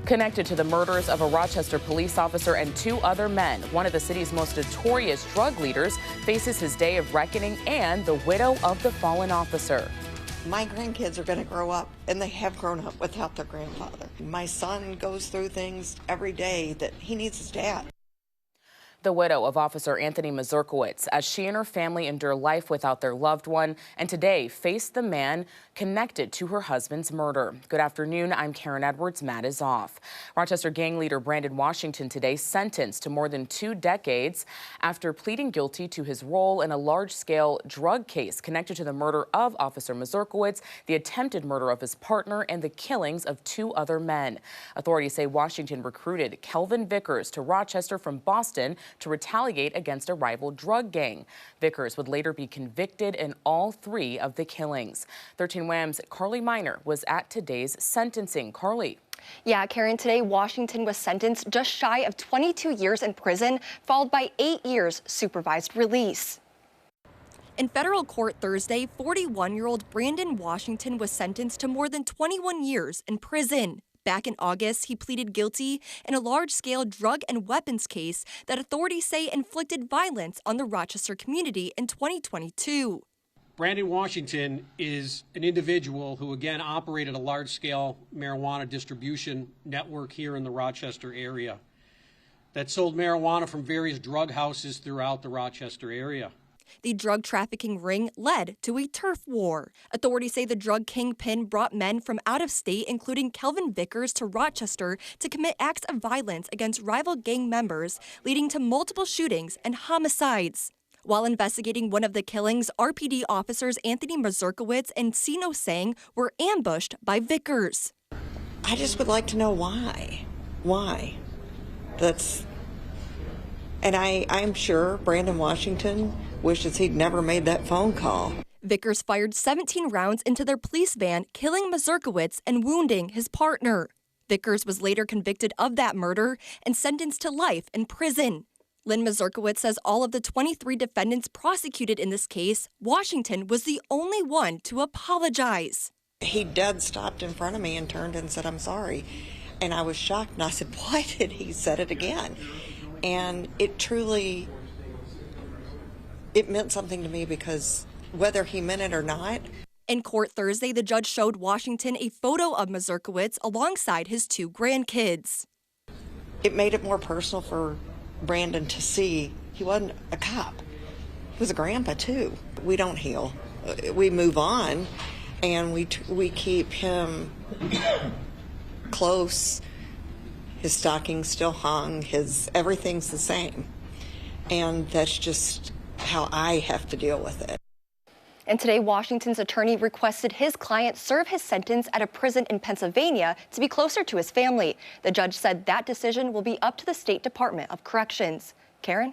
Connected to the murders of a Rochester police officer and 2 other men, one of the city's most notorious drug leaders faces his day of reckoning, and the widow of the fallen officer. My grandkids are going to grow up, and they have grown up without their grandfather. My son goes through things every day that he needs his dad. The widow of Officer Anthony Mazurkiewicz, as she and her family endure life without their loved one, and today faced the man connected to her husband's murder. Good afternoon, I'm Karen Edwards. Matt is off. Rochester gang leader Brandon Washington today sentenced to more than 2 decades after pleading guilty to his role in a large-scale drug case connected to the murder of Officer Mazurkiewicz, the attempted murder of his partner, and the killings of 2 other men. Authorities say Washington recruited Kelvin Vickers to Rochester from Boston to retaliate against a rival drug gang. Vickers would later be convicted in all 3 of the killings. 13 WHAM's Carly Miner was at today's sentencing. Carly. Yeah, Karen, today Washington was sentenced just shy of 22 years in prison, followed by 8 years supervised release. In federal court Thursday, 41-year-old Brandon Washington was sentenced to more than 21 years in prison. Back in August, he pleaded guilty in a large-scale drug and weapons case that authorities say inflicted violence on the Rochester community in 2022. Brandon Washington is an individual who, again, operated a large-scale marijuana distribution network here in the Rochester area that sold marijuana from various drug houses throughout the Rochester area. The drug trafficking ring led to a turf war. Authorities say the drug kingpin brought men from out of state, including Kelvin Vickers, to Rochester to commit acts of violence against rival gang members, leading to multiple shootings and homicides. While investigating one of the killings, RPD officers Anthony Mazurkiewicz and Sino Seng were ambushed by Vickers. I just would like to know why. Why? And I'm sure Brandon Washington wishes he'd never made that phone call. Vickers fired 17 rounds into their police van, killing Mazurkiewicz and wounding his partner. Vickers was later convicted of that murder and sentenced to life in prison. Lynn Mazurkiewicz says all of the 23 defendants prosecuted in this case, Washington was the only one to apologize. He dead stopped in front of me and turned and said, "I'm sorry." And I was shocked, and I said, "Why did he said it again?" And it meant something to me, because whether he meant it or not. In court Thursday, the judge showed Washington a photo of Mazurkiewicz alongside his 2 grandkids. It made it more personal for Brandon to see he wasn't a cop. He was a grandpa, too. We don't heal. We move on, and we keep him close. His stockings still hung. Everything's the same. And that's just how I have to deal with it. And today, Washington's attorney requested his client serve his sentence at a prison in Pennsylvania to be closer to his family. The judge said that decision will be up to the State Department of Corrections. Karen?